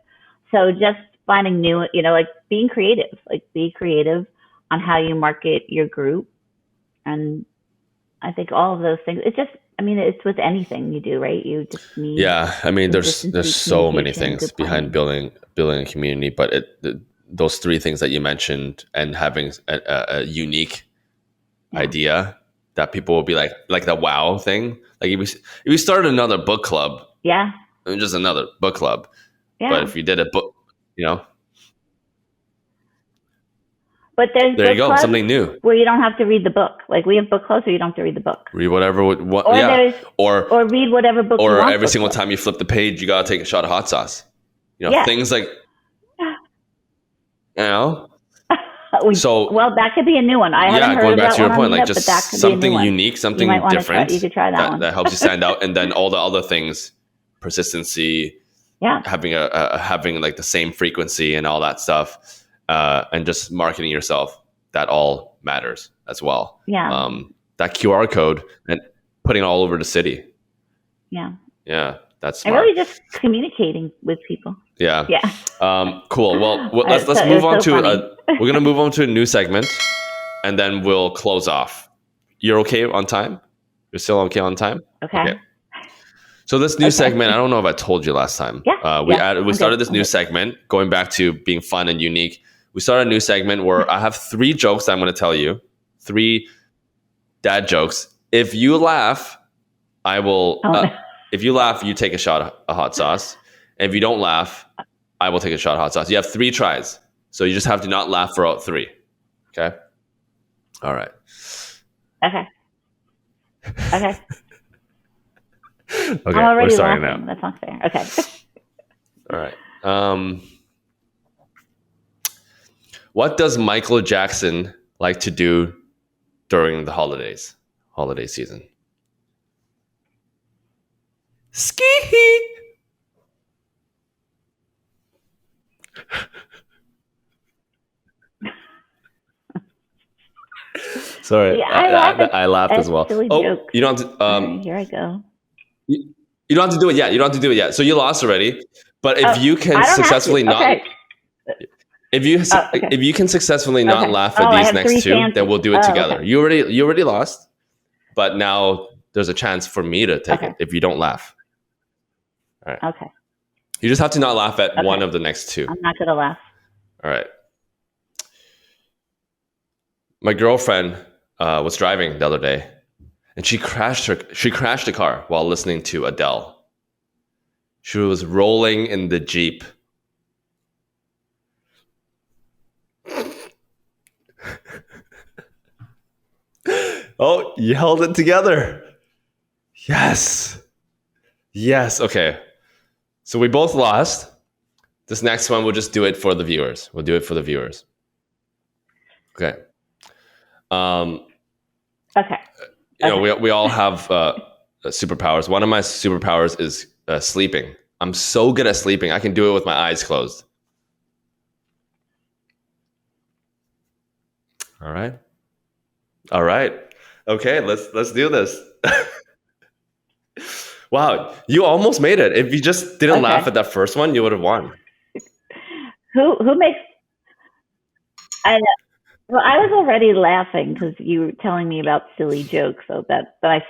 So just finding new, like being creative, like be creative on how you market your group. And I think all of those things, it's with anything you do, right? You just need. Yeah. I mean, there's so many things behind building a community, but those three things that you mentioned and having a unique idea that people will be like the wow thing. Like if we started another book club, just another book club. But if you did a book, But there's there book you go, clubs something new where you don't have to read the book. Like we have book clubs where you don't have to read the book. Read whatever, or read whatever book. Or you want every single time you flip the page, you gotta take a shot of hot sauce. Things like, So that could be a new one. I haven't heard going back about to your one point, on like Meetup, just but that could something be a new unique, something different. You could try that one. That helps you stand out, and then all the other things, persistency, having having like the same frequency and all that stuff, and just marketing yourself. That all matters as well. That QR code and putting it all over the city. Yeah, that's smart. And really just communicating with people. Yeah. Cool. Well, let's move on to we're gonna move on to a new segment, and then we'll close off. You're okay on time? You're still okay on time? Okay. So this new segment, I don't know if I told you last time. We started this new segment, going back to being fun and unique. We started a new segment where I have 3 jokes that I'm going to tell you, 3 dad jokes. If you laugh, I will. If you laugh, you take a shot of hot sauce. And if you don't laugh, I will take a shot of hot sauce. You have 3 tries, so you just have to not laugh for all 3. Okay. All right. Okay. Okay. We're starting now. That's not fair. Okay. All right. What does Michael Jackson like to do during the holiday season? Ski. Sorry, I laughed as well. Joke. You don't have to. Here I go. You don't have to do it yet. You don't have to do it yet. So you lost already. But if you can successfully not. If you can successfully not laugh at these next 2, then we'll do it together. Okay. You already lost, but now there's a chance for me to take it if you don't laugh. All right. Okay. You just have to not laugh at one of the next 2. I'm not gonna laugh. All right. My girlfriend was driving the other day, and she crashed the car while listening to Adele. She was rolling in the Jeep. Oh, you held it together. Yes. Okay. So we both lost. This next one, we'll just do it for the viewers. Okay. Okay. We all have superpowers. One of my superpowers is sleeping. I'm so good at sleeping. I can do it with my eyes closed. All right. Okay, let's do this. Wow, you almost made it. If you just didn't laugh at that first one, you would have won. Who makes? I know. Well, I was already laughing because you were telling me about silly jokes, so that I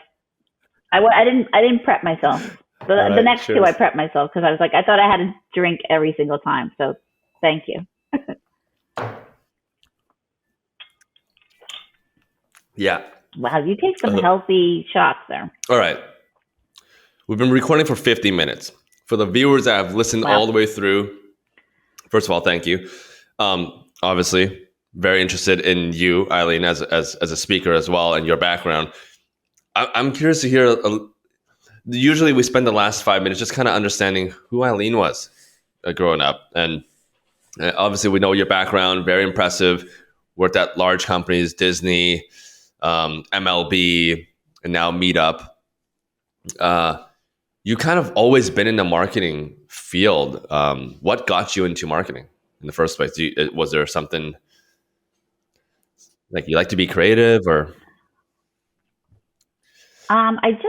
didn't prep myself. The next 2 I prepped myself because I was like, I thought I had to drink every single time. So thank you. Yeah. Wow, you take some healthy shots there. All right. We've been recording for 50 minutes. For the viewers that have listened all the way through, first of all, thank you. Obviously, very interested in you, Eileen, as a speaker as well, and your background. I'm curious to hear. Usually, we spend the last 5 minutes just kind of understanding who Eileen was growing up, and obviously, we know your background. Very impressive. Worked at large companies, Disney, MLB, and now Meetup. You kind of always been in the marketing field. What got you into marketing in the first place? Was there something like you like to be creative, or? It's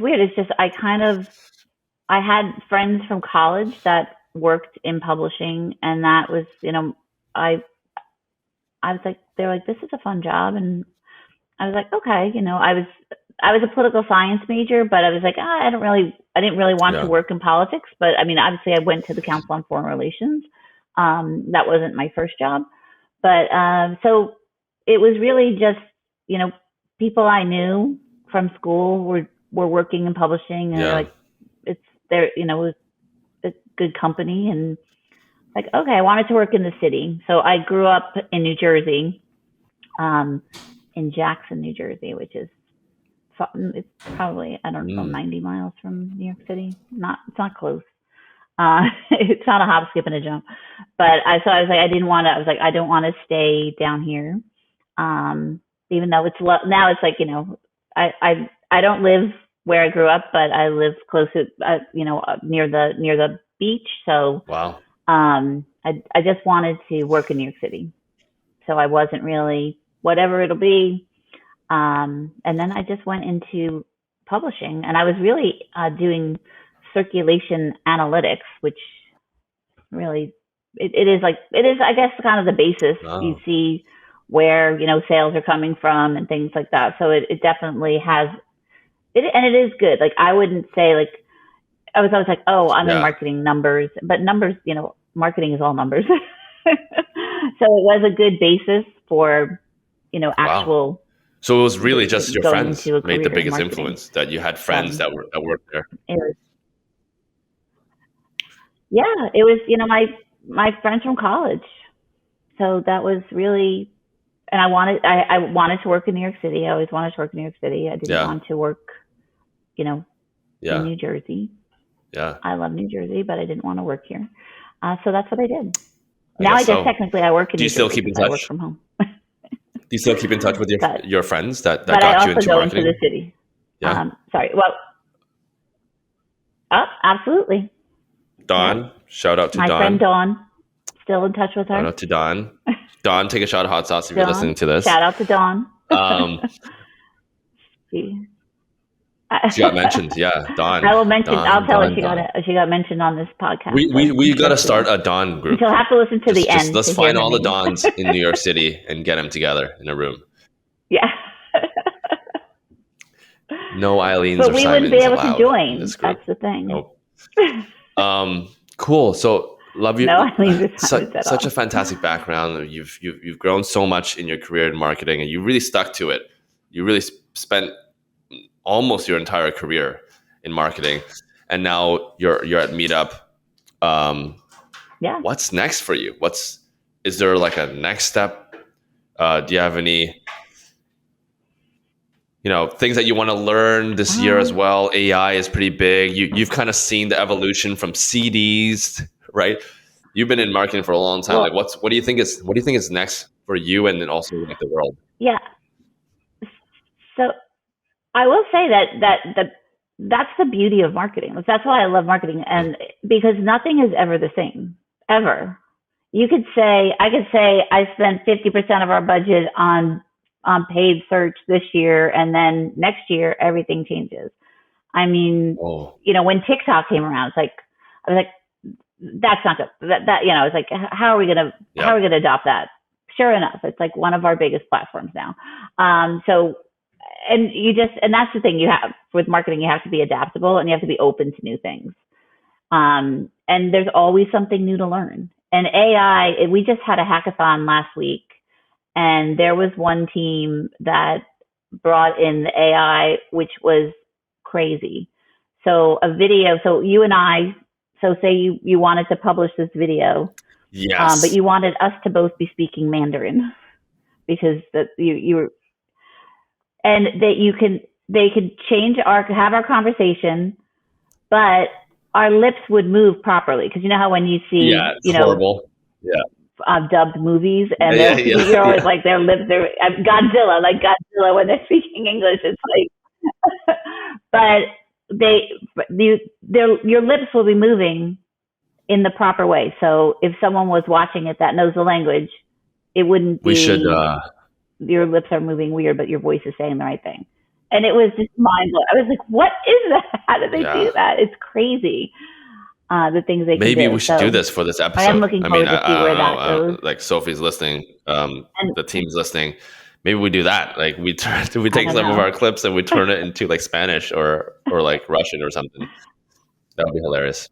weird. It's just I had friends from college that worked in publishing, and that was, I was like, they were like, this is a fun job, and I was like, okay, I was a political science major, but I was like, I don't really I didn't really want to Yeah. work in politics, but I mean, obviously I went to the Council on Foreign Relations. That wasn't my first job, but so it was really just, you know, people I knew from school were working in publishing, and they're Yeah. like, it's there, you know, it was a good company, and like, okay, I wanted to work in the city. So I grew up in New Jersey, in Jackson, New Jersey, which is it's probably, I don't know, Mm. 90 miles from New York City. It's not close. It's not a hop, skip, and a jump. But so I was like, I don't want to stay down here. Even though now it's like, you know, I don't live where I grew up, but I live close to, you know, near the beach. So, Wow. I just wanted to work in New York City. So I wasn't really, whatever it'll be. And then I just went into publishing, and I was really doing circulation analytics, which really it is, I guess, kind of the basis. Wow. You see where, you know, sales are coming from and things like that. So it definitely has it, and it is good. Like, I wouldn't say, like, I was always like, oh, I'm in Yeah. marketing numbers, but numbers, you know, marketing is all numbers. So it was a good basis for, you know, actual. So it was really just your Going friends into a made the career in biggest marketing. influence, that you had friends that worked there. It was, yeah, it was, you know, my friends from college. So that was really, and I wanted to work in New York City. I always wanted to work in New York City. I didn't Yeah. want to work, you know, in Yeah. New Jersey. Yeah. I love New Jersey, but I didn't want to work here. So that's what I did. I Now guess I guess so. technically I work in Do New you still Jersey keep in because I work touch? from home. Do you still keep in touch with But your friends that but I got you also into go marketing? into the city. Yeah. Sorry. Well, absolutely. Dawn, shout out to My friend Dawn. Dawn, still in touch with Shout her. out to Dawn. Dawn, take a shot of hot sauce if you're listening Dawn, to this. shout out to Dawn. Um, She she got mentioned. Yeah, Dawn. I will mention. Dawn, I'll tell her Dawn, Dawn. she got mentioned on this podcast. We So got to she'll start a Dawn group. She'll have to listen to the end. Let's to hear find her all the name. Dons in New York City and get them together in a room. Yeah. No Eileens But or we Simons wouldn't be able allowed to join. in this group. That's the thing. Nope. Cool. So love you. No Eileens or Simons at Such all. a fantastic background. You've grown so much in your career in marketing, and you really stuck to it. You really spent almost your entire career in marketing, and now you're at Meetup. Yeah. What's next for you? Is there like a next step? Do you have any, things that you want to learn this year as well? AI is pretty big. You've kind of seen the evolution from CDs, right? You've been in marketing for a long time. Well, Like, what do you think is next for you, and then also like the world? Yeah. So I will say that's the beauty of marketing. That's why I love marketing, and because nothing is ever the same, ever. I could say I spent 50% of our budget on paid search this year, and then next year everything changes. I mean, when TikTok came around, I was like, that's not good. It's like, how are we gonna adopt that? Sure enough, it's like one of our biggest platforms now. And that's the thing you have with marketing. You have to be adaptable, and you have to be open to new things. And there's always something new to learn. And AI, we just had a hackathon last week, and there was one team that brought in the AI, which was crazy. So a video, so you and I, so say you wanted to publish this video, yes, but you wanted us to both be speaking Mandarin because you were, and that they could have our conversation, but our lips would move properly, because you know how when you see horrible. dubbed movies, and you're always like, their lips are Godzilla when they're speaking English. It's like, but your lips will be moving in the proper way. So if someone was watching it that knows the language, it wouldn't be. Your lips are moving weird, but your voice is saying the right thing. And it was just mind-blowing. I was like, what is that? How did they do that? It's crazy. The things they can do. Maybe we should do this for this episode. I am looking forward to see where that goes. Like Sophie's listening, the team's listening. Maybe we do that. Like we take some of our clips and we turn it into like Spanish or like Russian or something. That would be hilarious.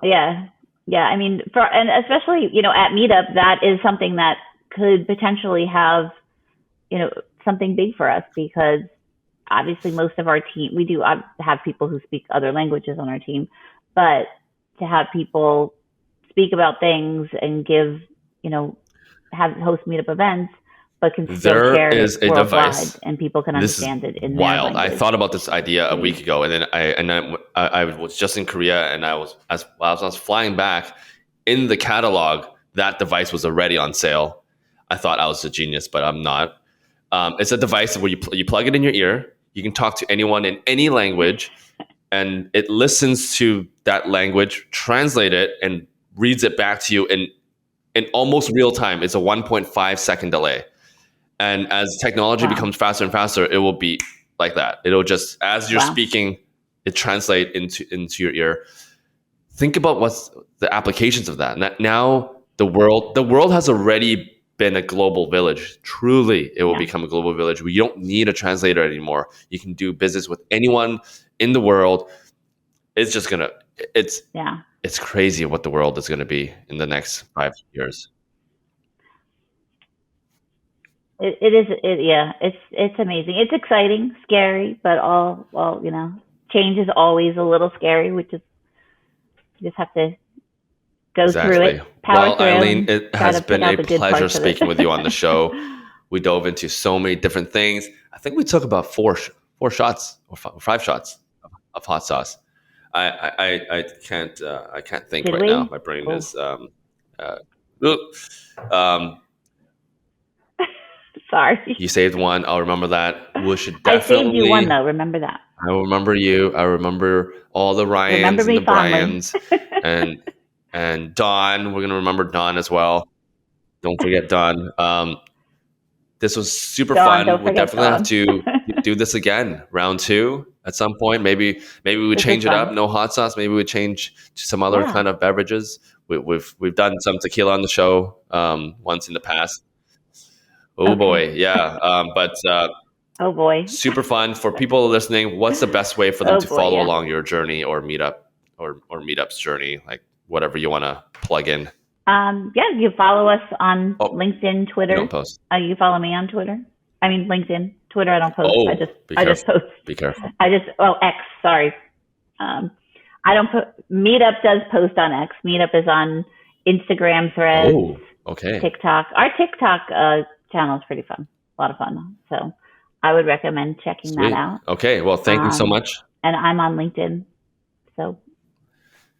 Yeah, yeah. I mean, and especially at Meetup, that is something that could potentially have something big for us because obviously most of our team we do have people who speak other languages on our team, but to have people speak about things and give have host Meetup events, but can still There share is it a worldwide device. and people can This is understand it in their wild. I language. thought about this idea a week ago, and then I was just in Korea, and as I was flying back in the catalog, that device was already on sale. I thought I was a genius, but I'm not. It's a device where you plug it in your ear. You can talk to anyone in any language, and it listens to that language, translate it, and reads it back to you in almost real time. It's a 1.5 second delay. And as technology becomes faster and faster, it will be like that. It'll just, as you're speaking, it translate into your ear. Think about what's the applications of that. Now the world has already been a global village. Truly, it will become a global village. You don't need a translator anymore. You can do business with anyone in the world. It's just it's crazy what the world is gonna be in the next 5 years. It's amazing. It's exciting, scary, but change is always a little scary, which is you just have to go through it. Well, Eileen, it has been a pleasure speaking with you on the show. We dove into so many different things. I think we took about four shots or 5 shots of hot sauce. I can't think right now. My brain is sorry. You saved one. I'll remember that. We should definitely. I saved you one though. Remember that. I will remember you. I remember all the Ryans and the Bryans and Don. We're gonna remember Don as well. Don't forget Don. This was super fun. We'll definitely have to do this again, round 2 at some point. Maybe we would change it up. No hot sauce. Maybe we change to some other kind of beverages. We've done some tequila on the show once in the past. Oh boy, yeah. Oh boy, super fun for people listening. What's the best way for them to follow along your journey or Meetup or Meetup's journey? Like whatever you want to plug in. You follow us on LinkedIn, Twitter. You don't post. You follow me on Twitter. I mean LinkedIn, Twitter. I don't post. I just post. Be careful. X. Sorry. I don't put. Meetup does post on X. Meetup is on Instagram, Threads. Oh, okay. TikTok. Our TikTok channel is pretty fun. A lot of fun. So I would recommend checking that out. Okay. Well, thank you so much. And I'm on LinkedIn. So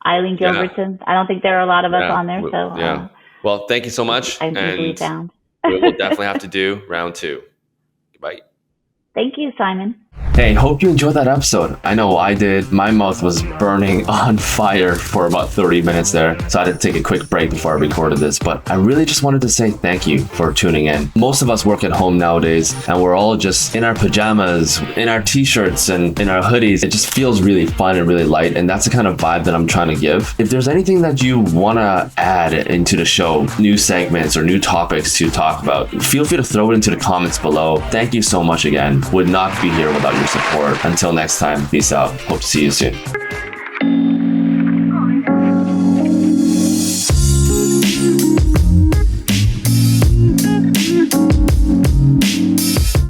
Eileen Gilbertson. I don't think there are a lot of us on there. So well, thank you so much. I'm easily found. We will definitely have to do round 2. Goodbye. Thank you, Simon. Hey, hope you enjoyed that episode. I know I did. My mouth was burning on fire for about 30 minutes there. So I had to take a quick break before I recorded this. But I really just wanted to say thank you for tuning in. Most of us work at home nowadays and we're all just in our pajamas, in our t-shirts and in our hoodies. It just feels really fun and really light. And that's the kind of vibe that I'm trying to give. If there's anything that you want to add into the show, new segments or new topics to talk about, feel free to throw it into the comments below. Thank you so much again. Would not be here without your support. Until next time, peace out. Hope to see you soon.